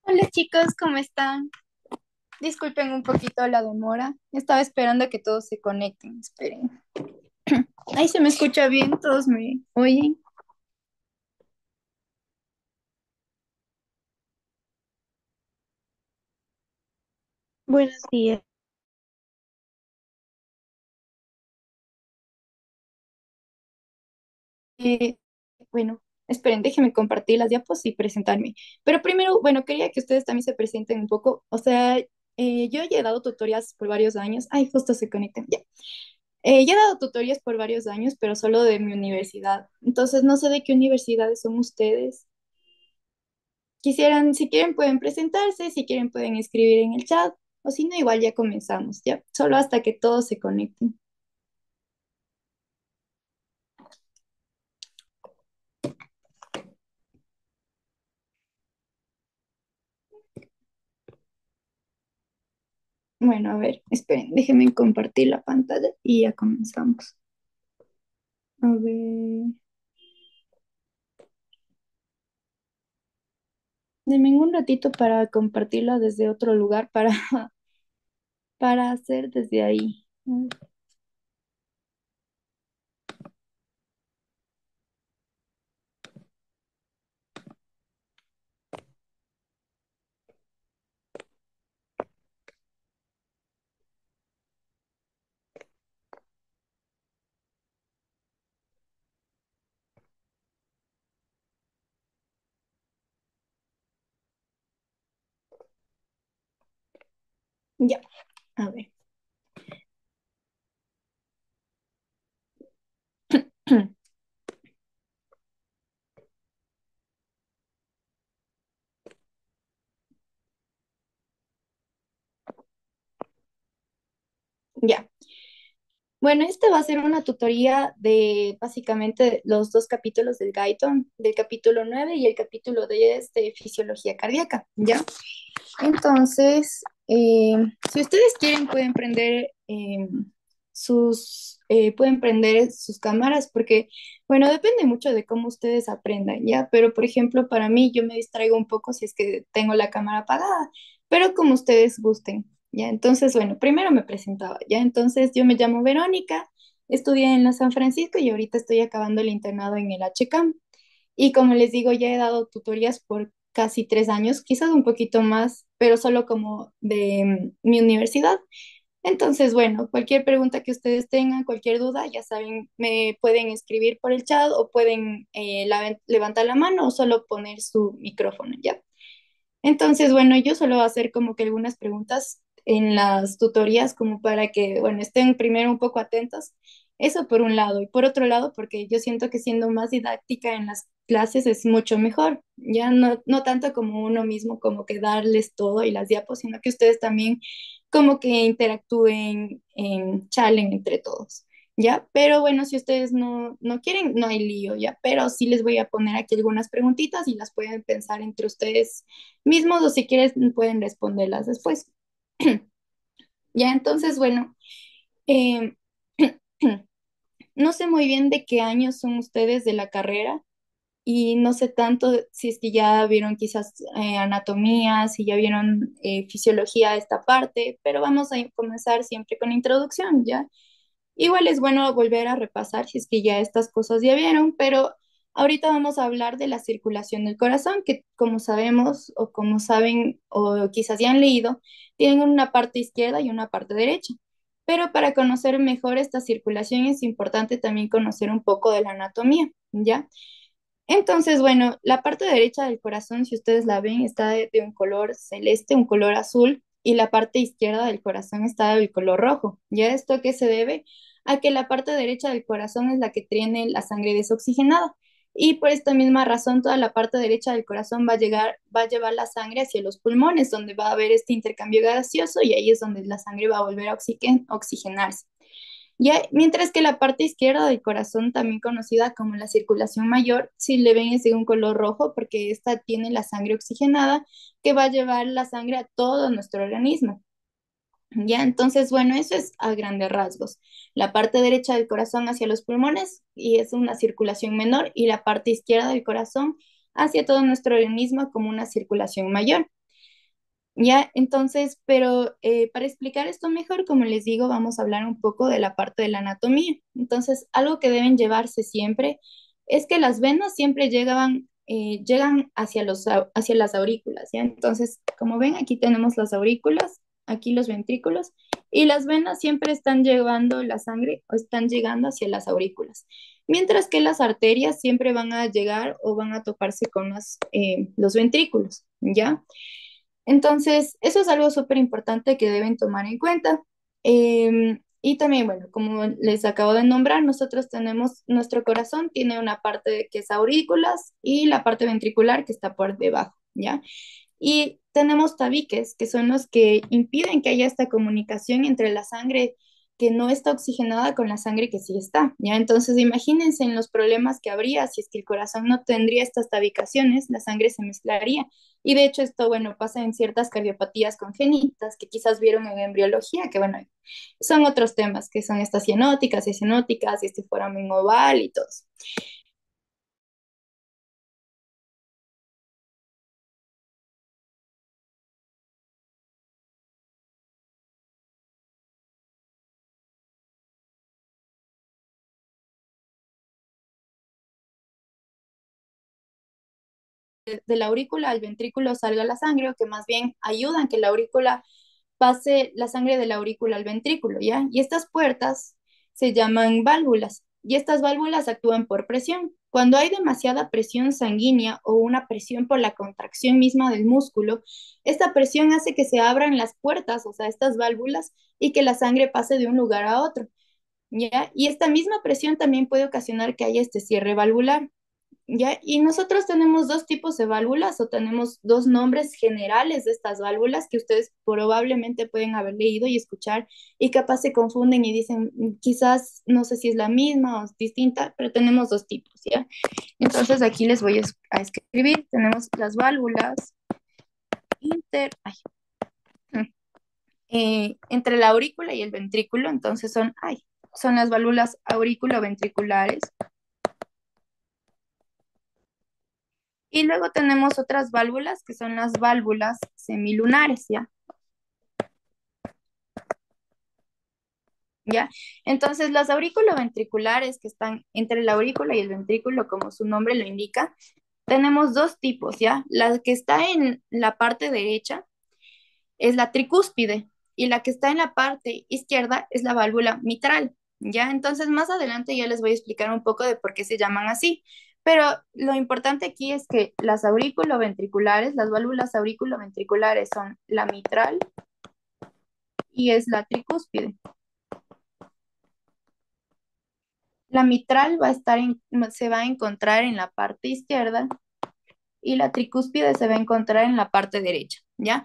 Hola chicos, ¿cómo están? Disculpen un poquito la demora. Estaba esperando a que todos se conecten. Esperen. Ahí se me escucha bien, todos me oyen. Buenos días. Eh, bueno, esperen, déjenme compartir las diapos y presentarme. Pero primero, bueno, quería que ustedes también se presenten un poco. O sea, yo ya he dado tutorías por varios años. Ay, justo se conectan, ya. Ya he dado tutorías por varios años, pero solo de mi universidad. Entonces, no sé de qué universidades son ustedes. Quisieran, si quieren pueden presentarse, si quieren pueden escribir en el chat, o si no, igual ya comenzamos, ya, solo hasta que todos se conecten. Bueno, a ver, esperen, déjenme compartir la pantalla y ya comenzamos. A ver, denme un ratito para compartirla desde otro lugar para hacer desde ahí. Ya, a ver. Ya. Bueno, este va a ser una tutoría de básicamente los dos capítulos del Gaiton, del capítulo 9 y el capítulo 10 de fisiología cardíaca, ¿ya? Entonces, si ustedes quieren, pueden prender sus cámaras, porque, bueno, depende mucho de cómo ustedes aprendan, ¿ya? Pero, por ejemplo, para mí, yo me distraigo un poco si es que tengo la cámara apagada, pero como ustedes gusten, ¿ya? Entonces, bueno, primero me presentaba, ¿ya? Entonces, yo me llamo Verónica, estudié en la San Francisco y ahorita estoy acabando el internado en el HCAM. Y como les digo, ya he dado tutorías por casi 3 años, quizás un poquito más, pero solo como de mi universidad. Entonces, bueno, cualquier pregunta que ustedes tengan, cualquier duda, ya saben, me pueden escribir por el chat o pueden levantar la mano o solo poner su micrófono, ¿ya? Entonces, bueno, yo solo voy a hacer como que algunas preguntas en las tutorías como para que, bueno, estén primero un poco atentos. Eso por un lado. Y por otro lado, porque yo siento que siendo más didáctica en las clases es mucho mejor. Ya no tanto como uno mismo, como que darles todo y las diapos, sino que ustedes también como que interactúen, charlen entre todos. ¿Ya? Pero bueno, si ustedes no quieren, no hay lío, ¿ya? Pero sí les voy a poner aquí algunas preguntitas y las pueden pensar entre ustedes mismos o si quieres pueden responderlas después. Ya, entonces, bueno, eh, no sé muy bien de qué años son ustedes de la carrera y no sé tanto si es que ya vieron quizás anatomía, si ya vieron fisiología esta parte, pero vamos a comenzar siempre con introducción, ¿ya? Igual es bueno volver a repasar si es que ya estas cosas ya vieron, pero ahorita vamos a hablar de la circulación del corazón, que como sabemos o como saben o quizás ya han leído, tienen una parte izquierda y una parte derecha. Pero para conocer mejor esta circulación es importante también conocer un poco de la anatomía, ¿ya? Entonces, bueno, la parte derecha del corazón, si ustedes la ven, está de un color celeste, un color azul, y la parte izquierda del corazón está del color rojo. ¿Ya esto a qué se debe? A que la parte derecha del corazón es la que tiene la sangre desoxigenada. Y por esta misma razón, toda la parte derecha del corazón va a llevar la sangre hacia los pulmones, donde va a haber este intercambio gaseoso y ahí es donde la sangre va a volver a oxigenarse. Ya, mientras que la parte izquierda del corazón, también conocida como la circulación mayor, si le ven es de un color rojo porque esta tiene la sangre oxigenada que va a llevar la sangre a todo nuestro organismo. Ya, entonces, bueno, eso es a grandes rasgos. La parte derecha del corazón hacia los pulmones y es una circulación menor y la parte izquierda del corazón hacia todo nuestro organismo como una circulación mayor. Ya, entonces, pero para explicar esto mejor, como les digo, vamos a hablar un poco de la parte de la anatomía. Entonces, algo que deben llevarse siempre es que las venas siempre llegan hacia hacia las aurículas, ¿ya? Entonces, como ven, aquí tenemos las aurículas, aquí los ventrículos, y las venas siempre están llevando la sangre o están llegando hacia las aurículas, mientras que las arterias siempre van a llegar o van a toparse con los ventrículos, ¿ya? Entonces, eso es algo súper importante que deben tomar en cuenta. Y también, bueno, como les acabo de nombrar, nosotros tenemos, nuestro corazón tiene una parte que es aurículas y la parte ventricular que está por debajo, ¿ya? Y tenemos tabiques, que son los que impiden que haya esta comunicación entre la sangre que no está oxigenada con la sangre que sí está, ¿ya? Entonces, imagínense en los problemas que habría si es que el corazón no tendría estas tabicaciones, la sangre se mezclaría. Y de hecho esto, bueno, pasa en ciertas cardiopatías congénitas que quizás vieron en embriología, que bueno, son otros temas, que son estas cianóticas y cianóticas y este foramen oval y todo eso. De la aurícula al ventrículo salga la sangre, o que más bien ayudan que la aurícula pase la sangre de la aurícula al ventrículo, ¿ya? Y estas puertas se llaman válvulas, y estas válvulas actúan por presión. Cuando hay demasiada presión sanguínea o una presión por la contracción misma del músculo, esta presión hace que se abran las puertas, o sea, estas válvulas, y que la sangre pase de un lugar a otro, ¿ya? Y esta misma presión también puede ocasionar que haya este cierre valvular. ¿Ya? Y nosotros tenemos dos tipos de válvulas o tenemos dos nombres generales de estas válvulas que ustedes probablemente pueden haber leído y escuchar y capaz se confunden y dicen, quizás no sé si es la misma o es distinta, pero tenemos dos tipos, ¿ya? Entonces aquí les voy a escribir, tenemos las válvulas entre la aurícula y el ventrículo, entonces son las válvulas aurículo-ventriculares. Y luego tenemos otras válvulas que son las válvulas semilunares, ¿ya? ¿Ya? Entonces, las aurículo-ventriculares que están entre la aurícula y el ventrículo, como su nombre lo indica, tenemos dos tipos, ¿ya? La que está en la parte derecha es la tricúspide y la que está en la parte izquierda es la válvula mitral, ¿ya? Entonces, más adelante ya les voy a explicar un poco de por qué se llaman así. Pero lo importante aquí es que las aurículo-ventriculares, las válvulas aurículo-ventriculares son la mitral y es la tricúspide. La mitral se va a encontrar en la parte izquierda y la tricúspide se va a encontrar en la parte derecha, ¿ya?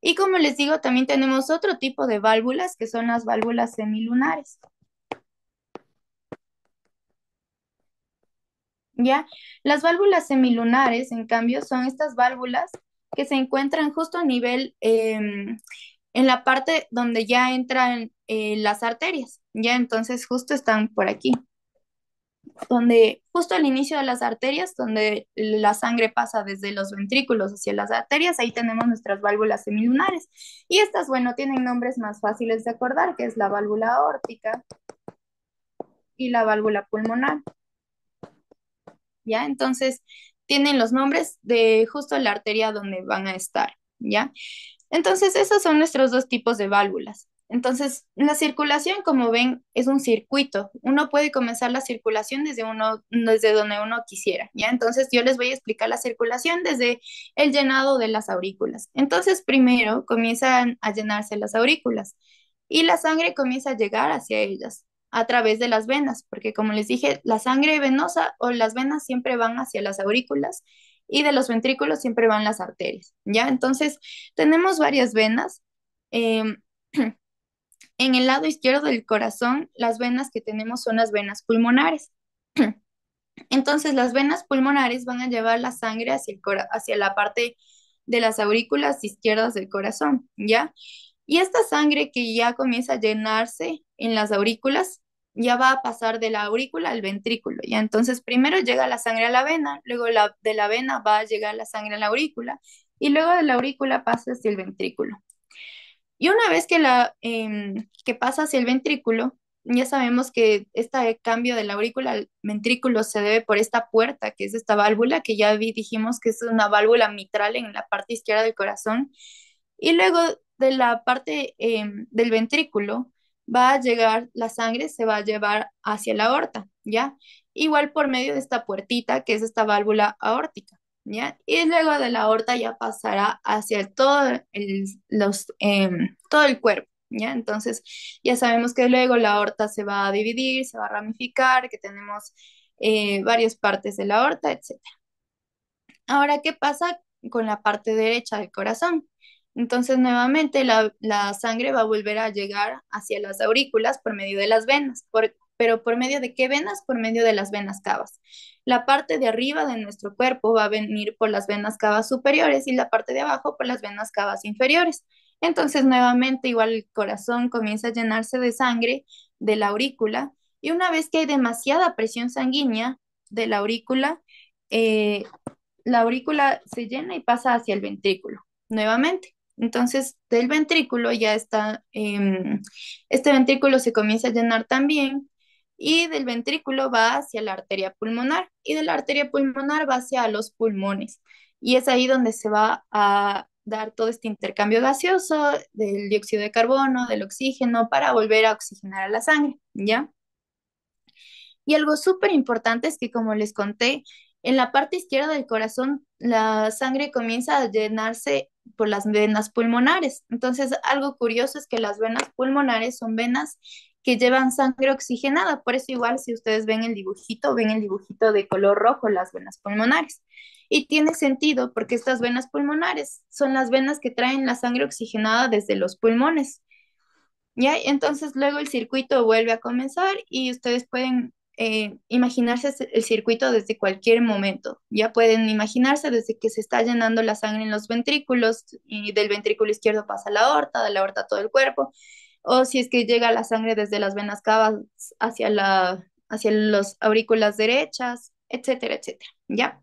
Y como les digo, también tenemos otro tipo de válvulas que son las válvulas semilunares, ¿ya? Las válvulas semilunares, en cambio, son estas válvulas que se encuentran justo a nivel, en la parte donde ya entran las arterias, ¿ya? Entonces justo están por aquí, donde justo al inicio de las arterias, donde la sangre pasa desde los ventrículos hacia las arterias, ahí tenemos nuestras válvulas semilunares. Y estas, bueno, tienen nombres más fáciles de acordar, que es la válvula aórtica y la válvula pulmonar, ¿ya? Entonces, tienen los nombres de justo la arteria donde van a estar, ¿ya? Entonces, esos son nuestros dos tipos de válvulas. Entonces, la circulación, como ven, es un circuito. Uno puede comenzar la circulación desde donde uno quisiera, ¿ya? Entonces, yo les voy a explicar la circulación desde el llenado de las aurículas. Entonces, primero comienzan a llenarse las aurículas y la sangre comienza a llegar hacia ellas a través de las venas, porque como les dije, la sangre venosa o las venas siempre van hacia las aurículas y de los ventrículos siempre van las arterias, ¿ya? Entonces, tenemos varias venas. em, en el lado izquierdo del corazón, las venas que tenemos son las venas pulmonares. Entonces, las venas pulmonares van a llevar la sangre hacia la parte de las aurículas izquierdas del corazón, ¿ya? Y esta sangre que ya comienza a llenarse en las aurículas ya va a pasar de la aurícula al ventrículo, ¿ya? Entonces primero llega la sangre a la vena, luego de la vena va a llegar la sangre a la aurícula y luego de la aurícula pasa hacia el ventrículo. Y una vez que pasa hacia el ventrículo, ya sabemos que este cambio de la aurícula al ventrículo se debe por esta puerta, que es esta válvula, que dijimos que es una válvula mitral en la parte izquierda del corazón. Y luego de la parte del ventrículo va a llegar la sangre, se va a llevar hacia la aorta, ¿ya? Igual por medio de esta puertita, que es esta válvula aórtica. ¿Ya? Y luego de la aorta ya pasará hacia todo el cuerpo, ¿ya? Entonces, ya sabemos que luego la aorta se va a dividir, se va a ramificar, que tenemos varias partes de la aorta, etcétera. Ahora, ¿qué pasa con la parte derecha del corazón? Entonces, nuevamente la sangre va a volver a llegar hacia las aurículas por medio de las venas. Pero ¿por medio de qué venas? Por medio de las venas cavas. La parte de arriba de nuestro cuerpo va a venir por las venas cavas superiores y la parte de abajo por las venas cavas inferiores. Entonces, nuevamente, igual el corazón comienza a llenarse de sangre de la aurícula y una vez que hay demasiada presión sanguínea de eh, la aurícula se llena y pasa hacia el ventrículo nuevamente. Entonces, del ventrículo ya está, este ventrículo se comienza a llenar también y del ventrículo va hacia la arteria pulmonar y de la arteria pulmonar va hacia los pulmones. Y es ahí donde se va a dar todo este intercambio gaseoso del dióxido de carbono, del oxígeno, para volver a oxigenar a la sangre, ¿ya? Y algo súper importante es que, como les conté, en la parte izquierda del corazón la sangre comienza a llenarse por las venas pulmonares. Entonces, algo curioso es que las venas pulmonares son venas que llevan sangre oxigenada. Por eso igual si ustedes ven el dibujito de color rojo, las venas pulmonares. Y tiene sentido porque estas venas pulmonares son las venas que traen la sangre oxigenada desde los pulmones. ¿Ya? Entonces luego el circuito vuelve a comenzar y ustedes pueden imaginarse el circuito desde cualquier momento. Ya pueden imaginarse desde que se está llenando la sangre en los ventrículos y del ventrículo izquierdo pasa a la aorta, de la aorta a todo el cuerpo, o si es que llega la sangre desde las venas cavas hacia las aurículas derechas, etcétera, etcétera. ¿Ya?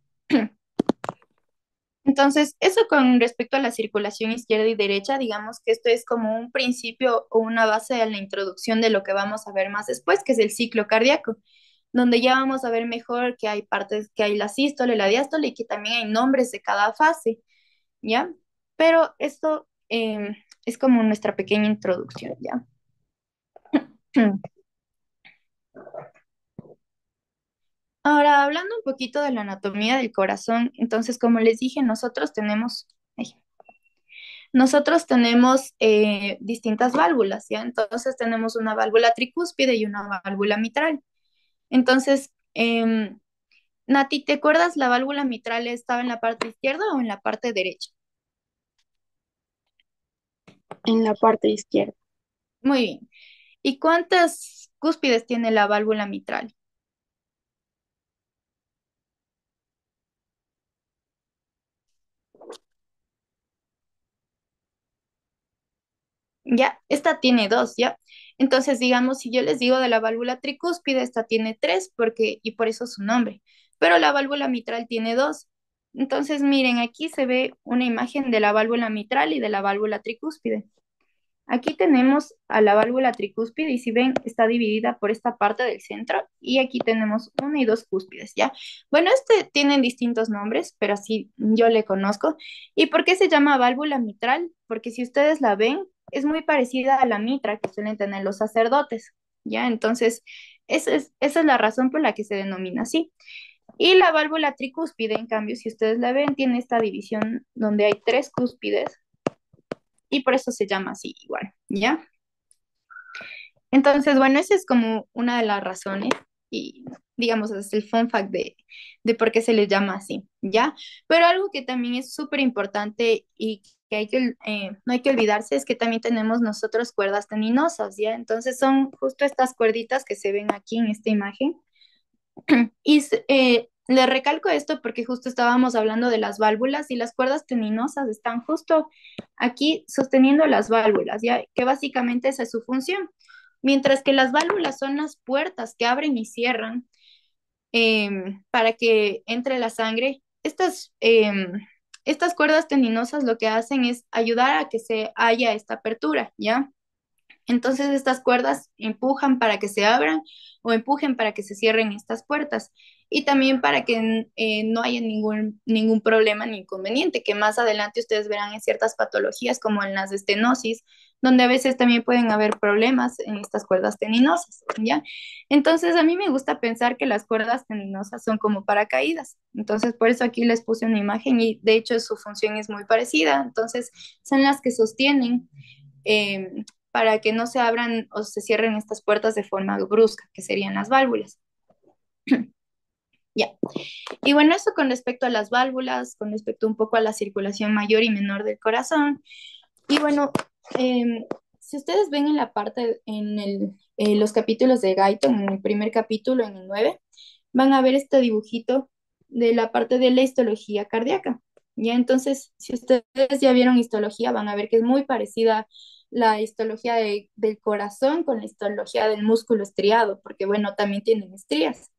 Entonces, eso con respecto a la circulación izquierda y derecha, digamos que esto es como un principio o una base de la introducción de lo que vamos a ver más después, que es el ciclo cardíaco, donde ya vamos a ver mejor que hay partes, que hay la sístole, la diástole y que también hay nombres de cada fase, ¿ya? Pero esto es como nuestra pequeña introducción, ¿ya? Ahora, hablando un poquito de la anatomía del corazón, entonces, como les dije, ay, nosotros tenemos distintas válvulas, ¿ya? Entonces tenemos una válvula tricúspide y una válvula mitral. Entonces, Nati, ¿te acuerdas la válvula mitral estaba en la parte izquierda o en la parte derecha? En la parte izquierda. Muy bien. ¿Y cuántas cúspides tiene la válvula mitral? Ya, esta tiene dos, ¿ya? Entonces, digamos, si yo les digo de la válvula tricúspide, esta tiene tres, y por eso su nombre, pero la válvula mitral tiene dos. Entonces, miren, aquí se ve una imagen de la válvula mitral y de la válvula tricúspide. Aquí tenemos a la válvula tricúspide y si ven, está dividida por esta parte del centro y aquí tenemos una y dos cúspides, ¿ya? Bueno, tienen distintos nombres, pero así yo le conozco. ¿Y por qué se llama válvula mitral? Porque si ustedes la ven, es muy parecida a la mitra que suelen tener los sacerdotes, ¿ya? Entonces, esa es la razón por la que se denomina así. Y la válvula tricúspide, en cambio, si ustedes la ven, tiene esta división donde hay tres cúspides y por eso se llama así igual, ¿ya? Entonces, bueno, esa es como una de las razones y digamos, es el fun fact de por qué se les llama así, ¿ya? Pero algo que también es súper importante y que no hay que olvidarse es que también tenemos nosotros cuerdas tendinosas, ¿ya? Entonces son justo estas cuerditas que se ven aquí en esta imagen. Y le recalco esto porque justo estábamos hablando de las válvulas y las cuerdas tendinosas están justo aquí sosteniendo las válvulas, ¿ya? Que básicamente esa es su función. mientras que las válvulas son las puertas que abren y cierran para que entre la sangre. Estas cuerdas tendinosas lo que hacen es ayudar a que se haya esta apertura, ¿ya? Entonces estas cuerdas empujan para que se abran o empujen para que se cierren estas puertas y también para que no haya ningún problema ni inconveniente, que más adelante ustedes verán en ciertas patologías como en las estenosis, donde a veces también pueden haber problemas en estas cuerdas tendinosas, ¿ya? Entonces a mí me gusta pensar que las cuerdas tendinosas son como paracaídas, entonces por eso aquí les puse una imagen y de hecho su función es muy parecida, entonces son las que sostienen. Para que no se abran o se cierren estas puertas de forma brusca, que serían las válvulas. Ya. Y bueno, eso con respecto a las válvulas, con respecto un poco a la circulación mayor y menor del corazón. Y bueno, si ustedes ven en la parte, los capítulos de Guyton, en el primer capítulo, en el 9, van a ver este dibujito de la parte de la histología cardíaca. Ya, entonces, si ustedes ya vieron histología, van a ver que es muy parecida la histología del corazón con la histología del músculo estriado, porque bueno, también tienen estrías.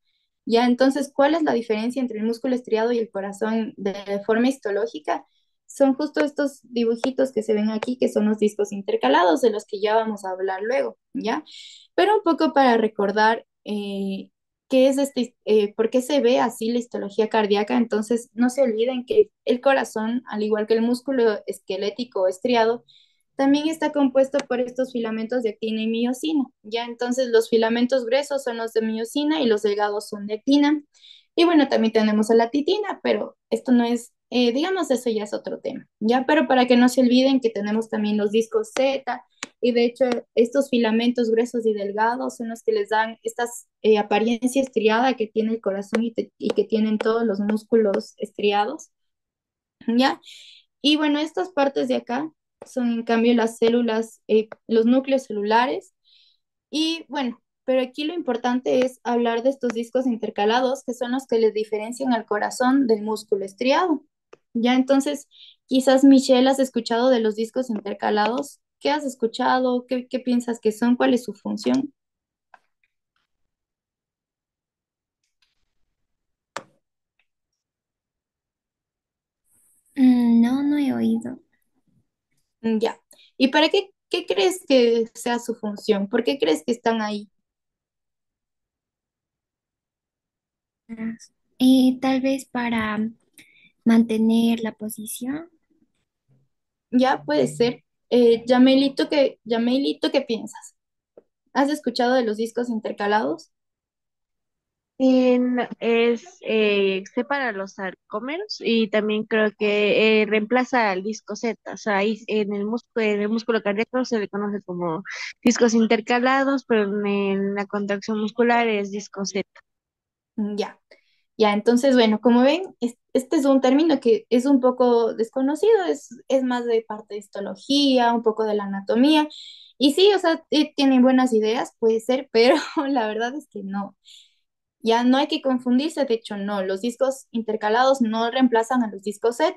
Ya, entonces, ¿cuál es la diferencia entre el músculo estriado y el corazón de forma histológica? Son justo estos dibujitos que se ven aquí, que son los discos intercalados, de los que ya vamos a hablar luego, ¿ya? Pero un poco para recordar qué es por qué se ve así la histología cardíaca, entonces no se olviden que el corazón, al igual que el músculo esquelético estriado, también está compuesto por estos filamentos de actina y miocina, ¿ya? Entonces los filamentos gruesos son los de miocina y los delgados son de actina. Y bueno, también tenemos a la titina, pero esto no es, digamos, eso ya es otro tema, ¿ya? Pero para que no se olviden que tenemos también los discos Z, y de hecho estos filamentos gruesos y delgados son los que les dan esta apariencia estriada que tiene el corazón y que tienen todos los músculos estriados, ¿ya? Y bueno, estas partes de acá son en cambio las células, los núcleos celulares. Y bueno, pero aquí lo importante es hablar de estos discos intercalados, que son los que les diferencian al corazón del músculo estriado. Ya entonces, quizás Michelle, has escuchado de los discos intercalados. ¿Qué has escuchado? ¿Qué piensas que son? ¿Cuál es su función? No, no he oído. Ya. ¿Y para qué crees que sea su función? ¿Por qué crees que están ahí? Tal vez para mantener la posición. Ya puede ser. Yamelito, ¿qué piensas? ¿Has escuchado de los discos intercalados? Separa los sarcómeros y también creo que reemplaza al disco Z. O sea, ahí en el músculo cardíaco se le conoce como discos intercalados, pero en la contracción muscular es disco Z. Ya. Ya, entonces, bueno, como ven, este es un término que es un poco desconocido, es más de parte de histología, un poco de la anatomía. Y sí, o sea, tienen buenas ideas, puede ser, pero la verdad es que no. Ya no hay que confundirse, de hecho, no, los discos intercalados no reemplazan a los discos Z.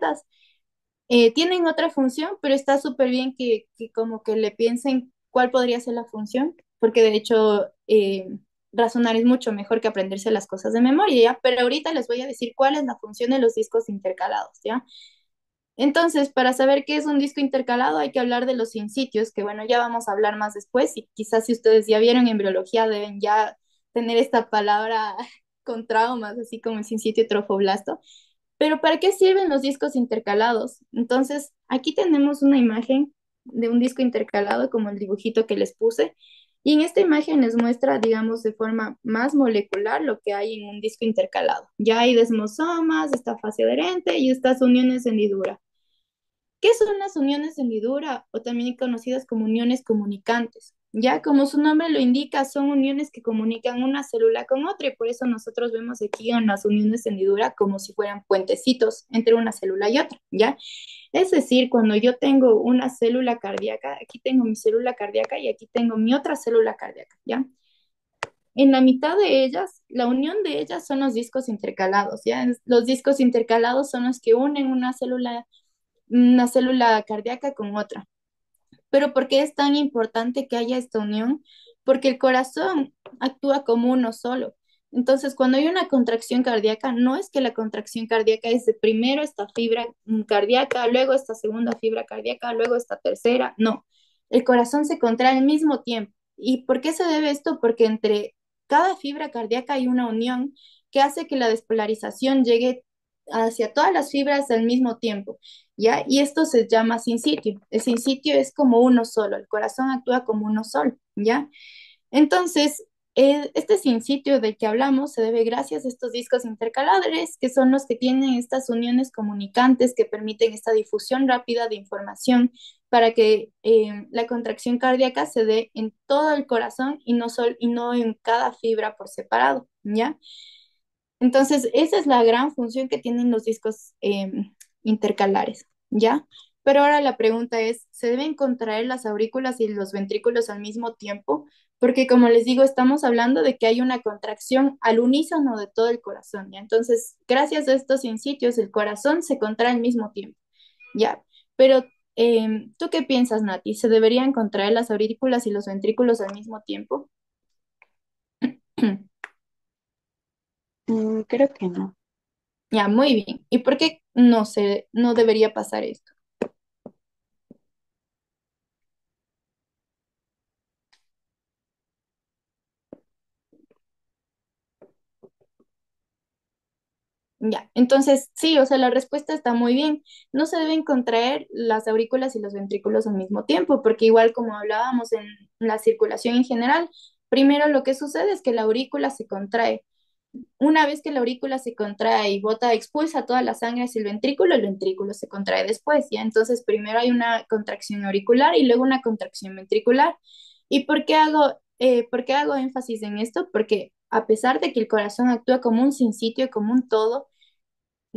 Tienen otra función, pero está súper bien que como que le piensen cuál podría ser la función, porque de hecho razonar es mucho mejor que aprenderse las cosas de memoria, ¿ya? Pero ahorita les voy a decir cuál es la función de los discos intercalados, ¿ya? Entonces, para saber qué es un disco intercalado hay que hablar de los sinsitios, que bueno, ya vamos a hablar más después y quizás si ustedes ya vieron en biología deben ya tener esta palabra con traumas, así como el sinsitio trofoblasto. Pero ¿para qué sirven los discos intercalados? Entonces, aquí tenemos una imagen de un disco intercalado, como el dibujito que les puse, y en esta imagen les muestra, digamos, de forma más molecular lo que hay en un disco intercalado. Ya hay desmosomas, esta fase adherente y estas uniones de hendidura. ¿Qué son las uniones de hendidura o también conocidas como uniones comunicantes? Ya como su nombre lo indica, son uniones que comunican una célula con otra y por eso nosotros vemos aquí en las uniones de hendidura como si fueran puentecitos entre una célula y otra, ¿ya? Es decir, cuando yo tengo una célula cardíaca, aquí tengo mi célula cardíaca y aquí tengo mi otra célula cardíaca, ¿ya? En la mitad de ellas, la unión de ellas son los discos intercalados, ¿ya? Los discos intercalados son los que unen una célula cardíaca con otra. Pero ¿por qué es tan importante que haya esta unión? porque el corazón actúa como uno solo. Entonces, cuando hay una contracción cardíaca, no es que la contracción cardíaca es de primero esta fibra cardíaca, luego esta segunda fibra cardíaca, luego esta tercera, no. El corazón se contrae al mismo tiempo. ¿Y por qué se debe esto? Porque entre cada fibra cardíaca hay una unión que hace que la despolarización llegue hacia todas las fibras al mismo tiempo, ¿ya? Y esto se llama sincitio. El sincitio es como uno solo, el corazón actúa como uno solo, ¿ya? Entonces, este sincitio del que hablamos se debe gracias a estos discos intercalares, que son los que tienen estas uniones comunicantes que permiten esta difusión rápida de información para que la contracción cardíaca se dé en todo el corazón y no en cada fibra por separado, ¿ya? Entonces, esa es la gran función que tienen los discos intercalares, ¿ya? Pero ahora la pregunta es, ¿se deben contraer las aurículas y los ventrículos al mismo tiempo? Porque como les digo, estamos hablando de que hay una contracción al unísono de todo el corazón, ¿ya? Entonces, gracias a estos sitios, el corazón se contrae al mismo tiempo, ¿ya? Pero, ¿tú qué piensas, Nati? ¿Se deberían contraer las aurículas y los ventrículos al mismo tiempo? Creo que no. Ya, muy bien. ¿Y por qué no debería pasar esto? Ya, entonces sí, o sea, la respuesta está muy bien. No se deben contraer las aurículas y los ventrículos al mismo tiempo, porque igual como hablábamos en la circulación en general, primero lo que sucede es que la aurícula se contrae. Una vez que la aurícula se contrae y bota, expulsa toda la sangre hacia el ventrículo se contrae después, ¿ya? Entonces primero hay una contracción auricular y luego una contracción ventricular. ¿Y por qué hago énfasis en esto? Porque a pesar de que el corazón actúa como un sinsitio, como un todo,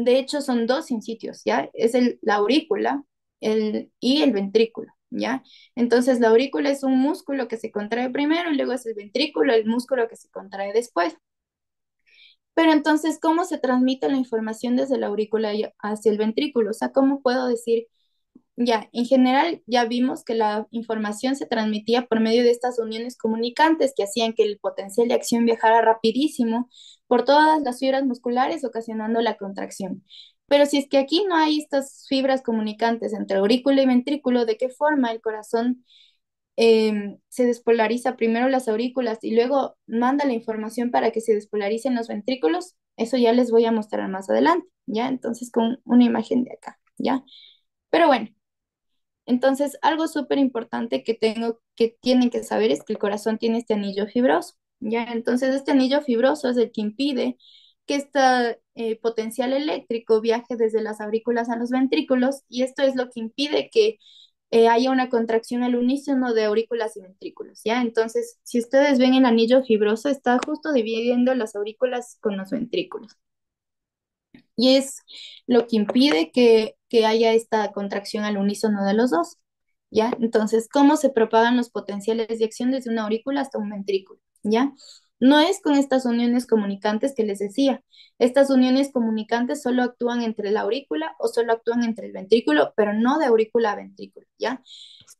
de hecho, son dos sinsitios, ¿ya? Es la aurícula y el ventrículo, ¿ya? Entonces, la aurícula es un músculo que se contrae primero y luego es el ventrículo, el músculo que se contrae después. Pero entonces, ¿cómo se transmite la información desde la aurícula hacia el ventrículo? O sea, ¿cómo puedo decir ya, en general ya vimos que la información se transmitía por medio de estas uniones comunicantes que hacían que el potencial de acción viajara rapidísimo por todas las fibras musculares, ocasionando la contracción. Pero si es que aquí no hay estas fibras comunicantes entre aurícula y ventrículo, ¿de qué forma el corazón se despolariza primero las aurículas y luego manda la información para que se despolaricen los ventrículos? Eso ya les voy a mostrar más adelante, ¿ya? Entonces con una imagen de acá, ¿ya? Pero bueno. Entonces, algo súper importante que tienen que saber es que el corazón tiene este anillo fibroso, ¿ya? Entonces, este anillo fibroso es el que impide que este potencial eléctrico viaje desde las aurículas a los ventrículos y esto es lo que impide que haya una contracción al unísono de aurículas y ventrículos, ¿ya? Entonces, si ustedes ven el anillo fibroso, está justo dividiendo las aurículas con los ventrículos y es lo que impide que haya esta contracción al unísono de los dos, ¿ya? Entonces, ¿cómo se propagan los potenciales de acción desde una aurícula hasta un ventrículo, ¿ya? No es con estas uniones comunicantes que les decía. Estas uniones comunicantes solo actúan entre la aurícula o solo actúan entre el ventrículo, pero no de aurícula a ventrículo, ¿ya?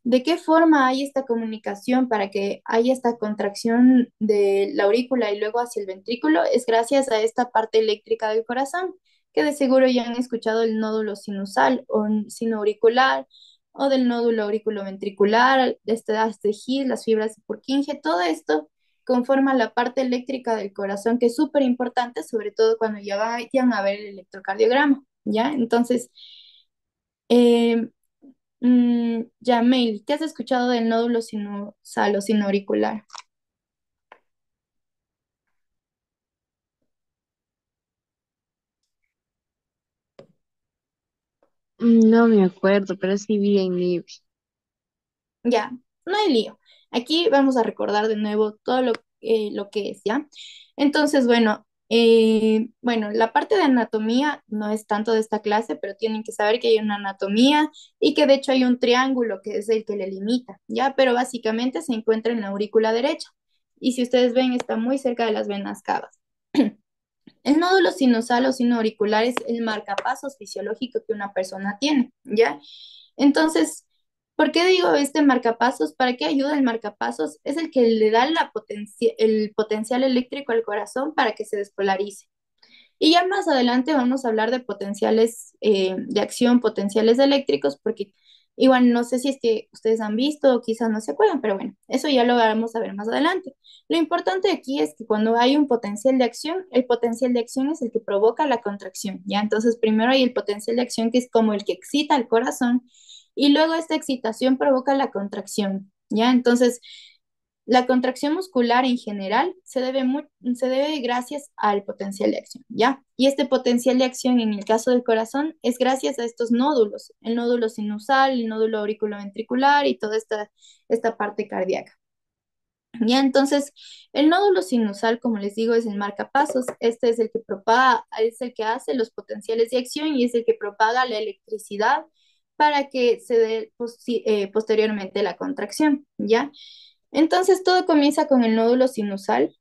¿De qué forma hay esta comunicación para que haya esta contracción de la aurícula y luego hacia el ventrículo? Es gracias a esta parte eléctrica del corazón, que de seguro ya han escuchado el nódulo sinusal o sinoauricular o del nódulo auriculoventricular, este haz de His, las fibras de Purkinje, todo esto conforma la parte eléctrica del corazón que es súper importante, sobre todo cuando ya vayan a ver el electrocardiograma, ¿ya? Entonces, eh, ya, Mail, ¿qué has escuchado del nódulo sinusal o sinoauricular? No me acuerdo, pero sí vi en libro. Ya, no hay lío. Aquí vamos a recordar de nuevo todo lo que es, ¿ya? Entonces, bueno, la parte de anatomía no es tanto de esta clase, pero tienen que saber que hay una anatomía y que de hecho hay un triángulo que es el que le limita, ¿ya? Pero básicamente se encuentra en la aurícula derecha. Y si ustedes ven, está muy cerca de las venas cavas. El nódulo sinusal o sinoauricular es el marcapasos fisiológico que una persona tiene, ¿ya? Entonces, ¿Por qué digo este marcapasos? ¿Para qué ayuda el marcapasos? Es el que le da el potencial eléctrico al corazón para que se despolarice. Y ya más adelante vamos a hablar de potenciales de acción, potenciales eléctricos, porque igual no sé si es que ustedes han visto o quizás no se acuerdan, pero bueno, eso ya lo vamos a ver más adelante. Lo importante aquí es que cuando hay un potencial de acción, el potencial de acción es el que provoca la contracción, ¿ya? Entonces primero hay el potencial de acción que es como el que excita al corazón y luego esta excitación provoca la contracción, ¿ya? Entonces la contracción muscular en general se debe gracias al potencial de acción, ¿ya? Y este potencial de acción en el caso del corazón es gracias a estos nódulos, el nódulo sinusal, el nódulo auriculoventricular y toda esta parte cardíaca. Ya, entonces, el nódulo sinusal, como les digo, es el marcapasos. Este es el que propaga, es el que hace los potenciales de acción y es el que propaga la electricidad para que se dé posteriormente la contracción, ¿ya? Entonces, todo comienza con el nódulo sinusal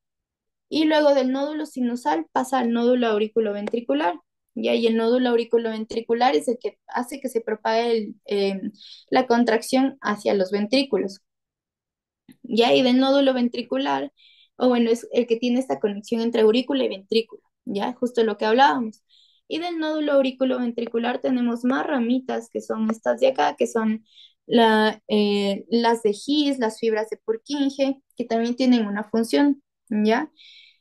y luego del nódulo sinusal pasa al nódulo auriculoventricular, ¿ya? Y el nódulo auriculoventricular es el que hace que se propague la contracción hacia los ventrículos. ¿Ya? Y del nódulo ventricular, o bueno, es el que tiene esta conexión entre aurícula y ventrículo, ¿ya? Justo lo que hablábamos. Y del nódulo auriculoventricular tenemos más ramitas, que son estas de acá, que son las de His, las fibras de Purkinje, que también tienen una función, ¿ya?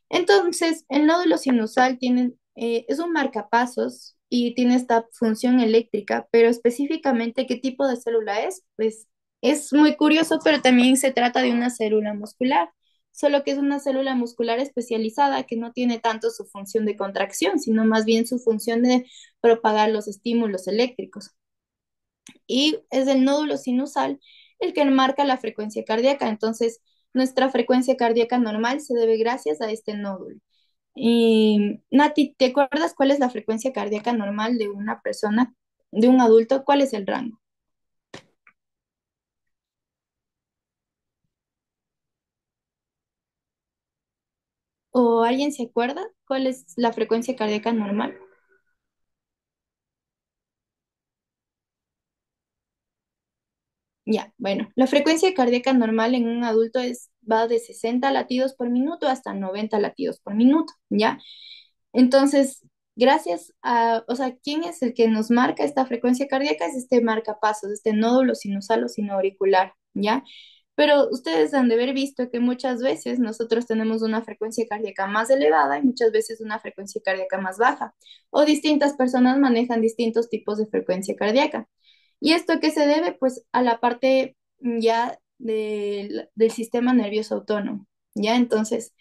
Entonces, el nódulo sinusal es un marcapasos y tiene esta función eléctrica, pero específicamente, ¿qué tipo de célula es? Pues es muy curioso, pero también se trata de una célula muscular, solo que es una célula muscular especializada que no tiene tanto su función de contracción, sino más bien su función de propagar los estímulos eléctricos. Y es el nódulo sinusal el que marca la frecuencia cardíaca. Entonces, nuestra frecuencia cardíaca normal se debe gracias a este nódulo. Y Nati, ¿te acuerdas cuál es la frecuencia cardíaca normal de una persona, de un adulto? ¿Cuál es el rango? ¿O alguien se acuerda cuál es la frecuencia cardíaca normal? Ya, bueno, la frecuencia cardíaca normal en un adulto va de 60 latidos por minuto hasta 90 latidos por minuto, ¿ya? Entonces, gracias a, o sea, ¿quién es el que nos marca esta frecuencia cardíaca? Es este marcapasos, este nódulo sinusal o sinoauricular, ¿ya? Pero ustedes han de haber visto que muchas veces nosotros tenemos una frecuencia cardíaca más elevada y muchas veces una frecuencia cardíaca más baja, o distintas personas manejan distintos tipos de frecuencia cardíaca. ¿Y esto a qué se debe? Pues a la parte ya del sistema nervioso autónomo, ¿ya? Entonces,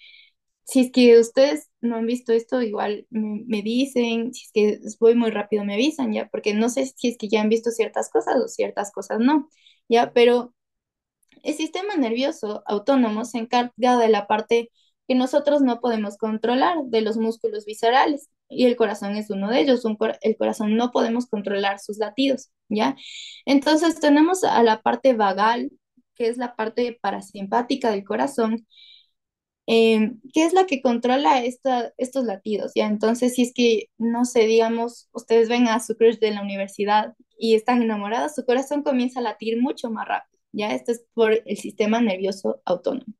si es que ustedes no han visto esto, igual me dicen, si es que voy muy rápido me avisan, ¿ya? Porque no sé si es que ya han visto ciertas cosas o ciertas cosas no, ¿ya? Pero el sistema nervioso autónomo se encarga de la parte que nosotros no podemos controlar, de los músculos viscerales, y el corazón es uno de ellos. El corazón no podemos controlar sus latidos, ¿ya? Entonces tenemos a la parte vagal, que es la parte parasimpática del corazón, que es la que controla estos latidos, ¿ya? Entonces, si es que, no sé, digamos, ustedes ven a su crush de la universidad y están enamorados, su corazón comienza a latir mucho más rápido, ¿ya? Esto es por el sistema nervioso autónomo.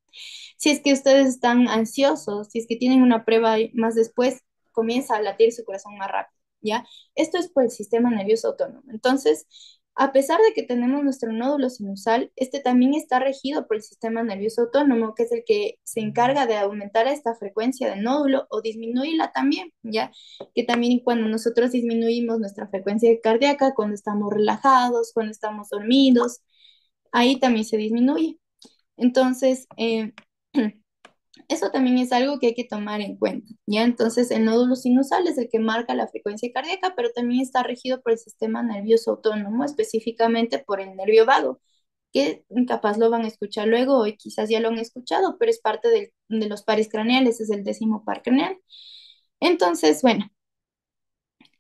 Si es que ustedes están ansiosos, si es que tienen una prueba y más después, comienza a latir su corazón más rápido, ¿ya? Esto es por el sistema nervioso autónomo. Entonces, a pesar de que tenemos nuestro nódulo sinusal, este también está regido por el sistema nervioso autónomo, que es el que se encarga de aumentar esta frecuencia del nódulo o disminuirla también, ¿ya? Que también cuando nosotros disminuimos nuestra frecuencia cardíaca, cuando estamos relajados, cuando estamos dormidos, ahí también se disminuye. Entonces, eso también es algo que hay que tomar en cuenta, ¿ya? Entonces, el nódulo sinusal es el que marca la frecuencia cardíaca, pero también está regido por el sistema nervioso autónomo, específicamente por el nervio vago, que capaz lo van a escuchar luego, o quizás ya lo han escuchado, pero es parte de los pares craneales, es el 10.º par craneal. Entonces, bueno,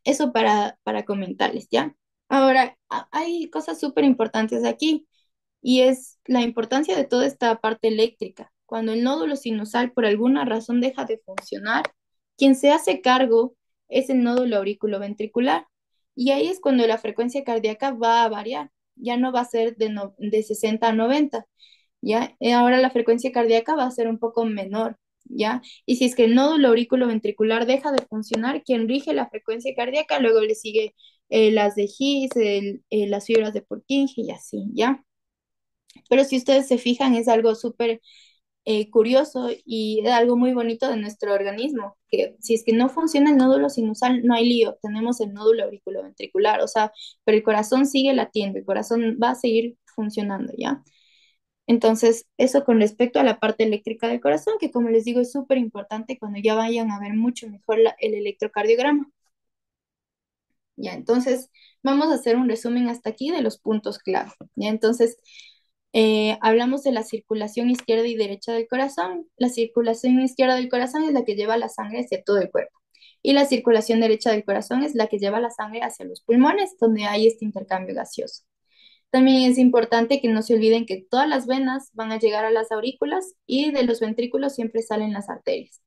eso para comentarles, ¿ya? Ahora, hay cosas súper importantes aquí y es la importancia de toda esta parte eléctrica. Cuando el nódulo sinusal por alguna razón deja de funcionar, quien se hace cargo es el nódulo auriculoventricular y ahí es cuando la frecuencia cardíaca va a variar. ya no va a ser de 60 a 90, ¿ya? Ahora la frecuencia cardíaca va a ser un poco menor, ¿ya? Y si es que el nódulo auriculoventricular deja de funcionar, quien rige la frecuencia cardíaca, luego le sigue las de His, las fibras de Purkinje y así, ¿ya? Pero si ustedes se fijan, es algo súper curioso y es algo muy bonito de nuestro organismo, que si es que no funciona el nódulo sinusal, no hay lío, tenemos el nódulo auriculoventricular, o sea, pero el corazón sigue latiendo, el corazón va a seguir funcionando, ¿ya? Entonces, eso con respecto a la parte eléctrica del corazón, que como les digo es súper importante cuando ya vayan a ver mucho mejor el electrocardiograma. Ya, entonces vamos a hacer un resumen hasta aquí de los puntos clave. Ya, entonces hablamos de la circulación izquierda y derecha del corazón. La circulación izquierda del corazón es la que lleva la sangre hacia todo el cuerpo. Y la circulación derecha del corazón es la que lleva la sangre hacia los pulmones, donde hay este intercambio gaseoso. También es importante que no se olviden que todas las venas van a llegar a las aurículas y de los ventrículos siempre salen las arterias.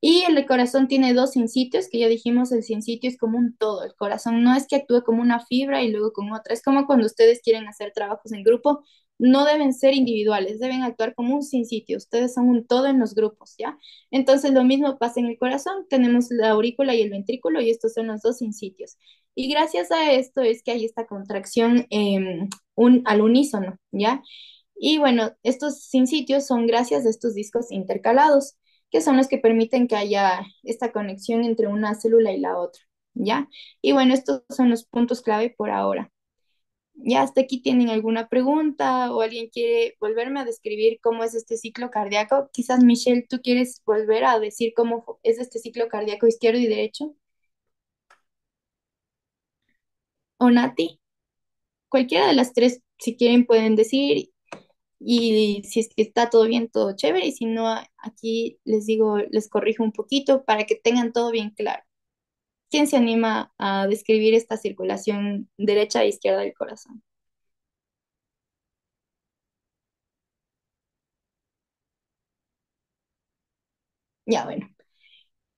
Y el corazón tiene dos sinsitios, que ya dijimos, el sinsitio es como un todo. El corazón no es que actúe como una fibra y luego con otra. Es como cuando ustedes quieren hacer trabajos en grupo, no deben ser individuales, deben actuar como un sinsitio. Ustedes son un todo en los grupos, ¿ya? Entonces lo mismo pasa en el corazón. Tenemos la aurícula y el ventrículo y estos son los dos sinsitios. Y gracias a esto es que hay esta contracción al unísono, ¿ya? Y bueno, estos sinsitios son gracias a estos discos intercalados que son los que permiten que haya esta conexión entre una célula y la otra, ¿ya? Y bueno, estos son los puntos clave por ahora. ¿Ya hasta aquí tienen alguna pregunta o alguien quiere volverme a describir cómo es este ciclo cardíaco? Quizás Michelle, ¿tú quieres volver a decir cómo es este ciclo cardíaco izquierdo y derecho? ¿O Nati? Cualquiera de las tres, si quieren, pueden decir y si es que está todo bien, todo chévere, y si no, aquí les digo, les corrijo un poquito para que tengan todo bien claro. ¿Quién se anima a describir esta circulación derecha e izquierda del corazón? Ya, bueno.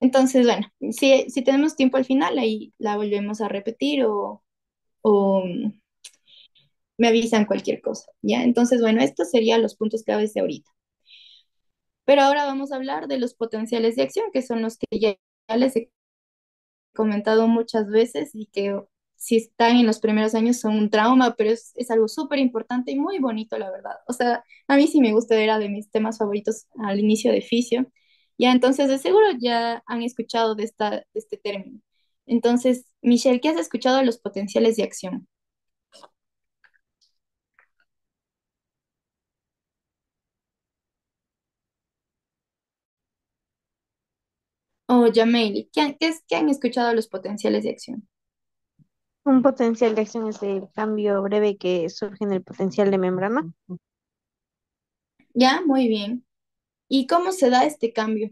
Entonces, bueno, si tenemos tiempo al final, ahí la volvemos a repetir o me avisan cualquier cosa, ¿ya? Entonces, bueno, estos serían los puntos claves de ahorita. Pero ahora vamos a hablar de los potenciales de acción, que son los que ya les he comentado muchas veces y que si están en los primeros años son un trauma, pero es algo súper importante y muy bonito, la verdad. O sea, a mí sí me gusta, era de mis temas favoritos al inicio de fisio. Ya, entonces de seguro ya han escuchado de este término. Entonces, Michelle, ¿qué has escuchado de los potenciales de acción? O Jameili, ¿qué han escuchado de los potenciales de acción? Un potencial de acción es el cambio breve que surge en el potencial de membrana Ya, muy bien. ¿Y cómo se da este cambio?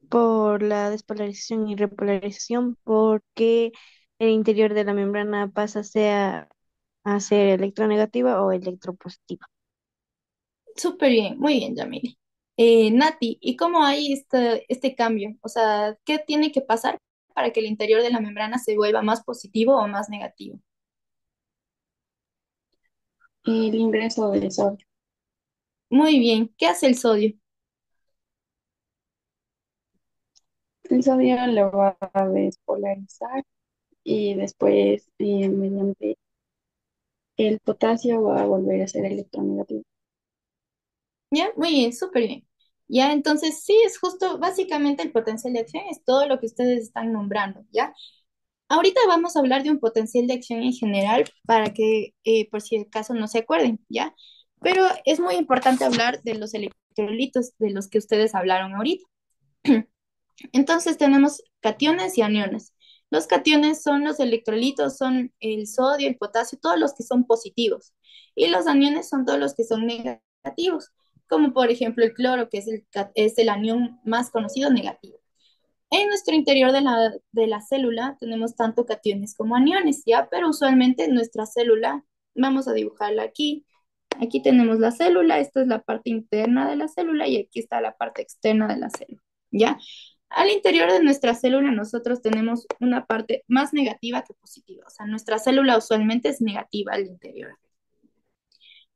por la despolarización y repolarización, porque el interior de la membrana pasa a ser electronegativa o electropositiva. Súper bien, muy bien, Yamili. Nati, ¿y cómo hay este cambio? O sea, ¿qué tiene que pasar para que el interior de la membrana se vuelva más positivo o más negativo? El ingreso del sodio. Muy bien, ¿qué hace el sodio? El sodio lo va a despolarizar y después, mediante el potasio, va a volver a ser electronegativo. ¿Ya? Muy bien, súper bien. Ya, entonces sí, es justo, básicamente el potencial de acción es todo lo que ustedes están nombrando, ¿ya? Ahorita vamos a hablar de un potencial de acción en general para que, por si acaso no se acuerden, ¿ya? Pero es muy importante hablar de los electrolitos de los que ustedes hablaron ahorita. Entonces tenemos cationes y aniones. Los cationes son los electrolitos, son el sodio, el potasio, todos los que son positivos. Y los aniones son todos los que son negativos, como por ejemplo el cloro, que es el anión más conocido negativo. En nuestro interior de la célula tenemos tanto cationes como aniones, ¿ya? Pero usualmente nuestra célula, vamos a dibujarla aquí. Aquí tenemos la célula, esta es la parte interna de la célula y aquí está la parte externa de la célula, ¿ya? Al interior de nuestra célula nosotros tenemos una parte más negativa que positiva, o sea, nuestra célula usualmente es negativa al interior.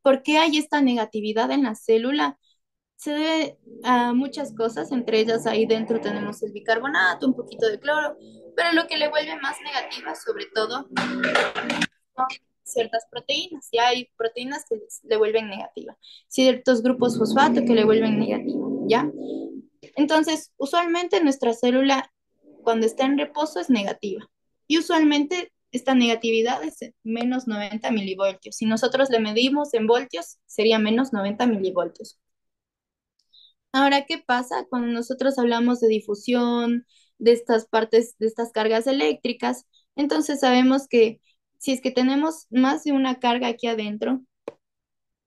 ¿Por qué hay esta negatividad en la célula? Se debe a muchas cosas, entre ellas ahí dentro tenemos el bicarbonato, un poquito de cloro, pero lo que le vuelve más negativa sobre todo son ciertas proteínas, ya hay proteínas que le vuelven negativa, ciertos grupos fosfato que le vuelven negativa, ¿ya? Entonces, usualmente nuestra célula cuando está en reposo es negativa y usualmente esta negatividad es menos 90 milivoltios. Si nosotros le medimos en voltios, sería menos 90 milivoltios. Ahora, ¿qué pasa cuando nosotros hablamos de difusión, de estas partes, de estas cargas eléctricas? Entonces sabemos que si es que tenemos más de una carga aquí adentro,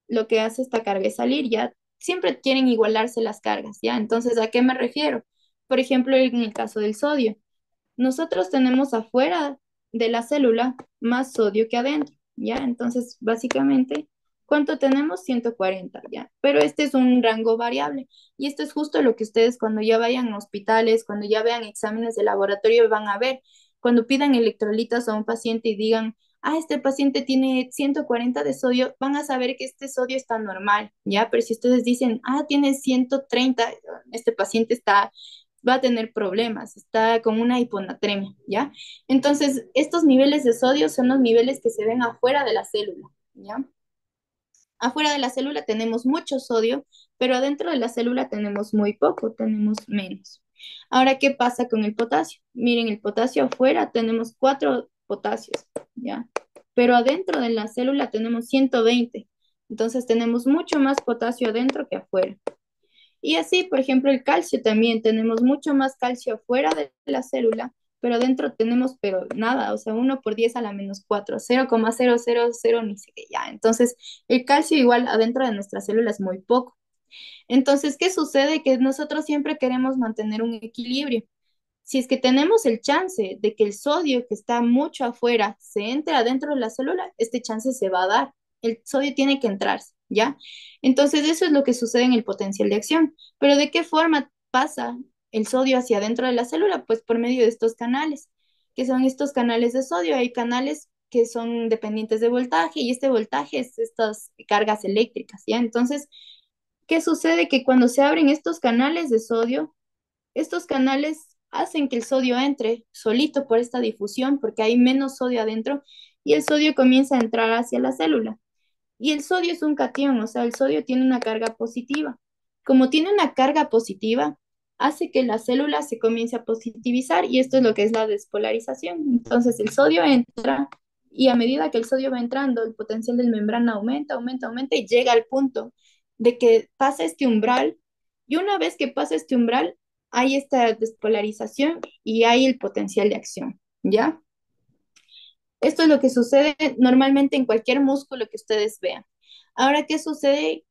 lo que hace esta carga es salir, ya siempre quieren igualarse las cargas, ¿ya? Entonces, ¿a qué me refiero? Por ejemplo, en el caso del sodio, nosotros tenemos afuera de la célula más sodio que adentro, ¿ya? Entonces, básicamente, ¿cuánto tenemos? 140, ¿ya? Pero este es un rango variable y esto es justo lo que ustedes cuando ya vayan a hospitales, cuando ya vean exámenes de laboratorio van a ver, cuando pidan electrolitos a un paciente y digan, este paciente tiene 140 de sodio, van a saber que este sodio está normal, ¿ya? Pero si ustedes dicen, tiene 130, este paciente va a tener problemas, está con una hiponatremia, ¿ya? Entonces, estos niveles de sodio son los niveles que se ven afuera de la célula, ¿ya? Afuera de la célula tenemos mucho sodio, pero adentro de la célula tenemos muy poco, tenemos menos. Ahora, ¿qué pasa con el potasio? Miren, el potasio afuera tenemos 4 potasios, ¿ya? Pero adentro de la célula tenemos 120. Entonces tenemos mucho más potasio adentro que afuera. Y así, por ejemplo, el calcio también, tenemos mucho más calcio afuera de la célula, pero dentro tenemos, pero nada, o sea, 1 por 10 a la -4, 0,000 ni sé qué ya. Entonces, el calcio igual adentro de nuestra célula es muy poco. Entonces, ¿qué sucede? Que nosotros siempre queremos mantener un equilibrio. Si es que tenemos el chance de que el sodio que está mucho afuera se entre adentro de la célula, este chance se va a dar. El sodio tiene que entrarse, ¿ya? Entonces, eso es lo que sucede en el potencial de acción. Pero ¿de qué forma pasa el sodio hacia adentro de la célula? Pues por medio de estos canales, que son estos canales de sodio. Hay canales que son dependientes de voltaje y este voltaje es estas cargas eléctricas, ¿ya? Entonces, ¿qué sucede? Que cuando se abren estos canales de sodio, estos canales hacen que el sodio entre solito por esta difusión, porque hay menos sodio adentro, y el sodio comienza a entrar hacia la célula. Y el sodio es un catión, o sea, el sodio tiene una carga positiva. Como tiene una carga positiva, hace que la célula se comience a positivizar, y esto es lo que es la despolarización. Entonces, el sodio entra, y a medida que el sodio va entrando, el potencial de membrana aumenta, aumenta, aumenta, y llega al punto de que pasa este umbral, y una vez que pasa este umbral, hay esta despolarización y hay el potencial de acción, ¿ya? Esto es lo que sucede normalmente en cualquier músculo que ustedes vean. Ahora, ¿qué sucede?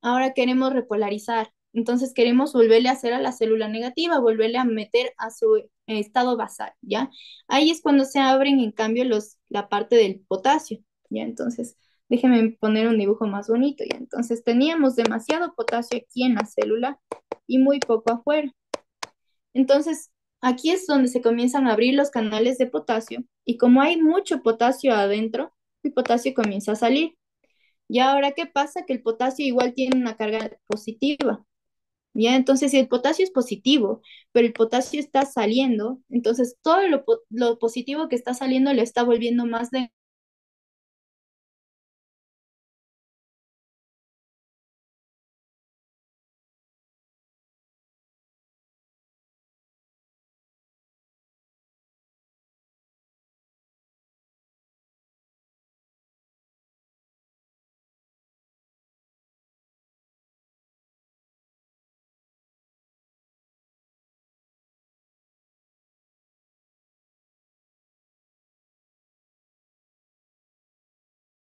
Ahora queremos repolarizar. Entonces queremos volverle a hacer a la célula negativa, volverle a meter a su estado basal, ¿ya? Ahí es cuando se abren, en cambio, la parte del potasio, ¿ya? Entonces, déjenme poner un dibujo más bonito, ¿ya? Entonces, teníamos demasiado potasio aquí en la célula y muy poco afuera. Entonces, aquí es donde se comienzan a abrir los canales de potasio y como hay mucho potasio adentro, el potasio comienza a salir. Y ahora, ¿qué pasa? Que el potasio igual tiene una carga positiva. ¿Ya? Entonces, si el potasio es positivo, pero el potasio está saliendo, entonces todo lo positivo que está saliendo le está volviendo más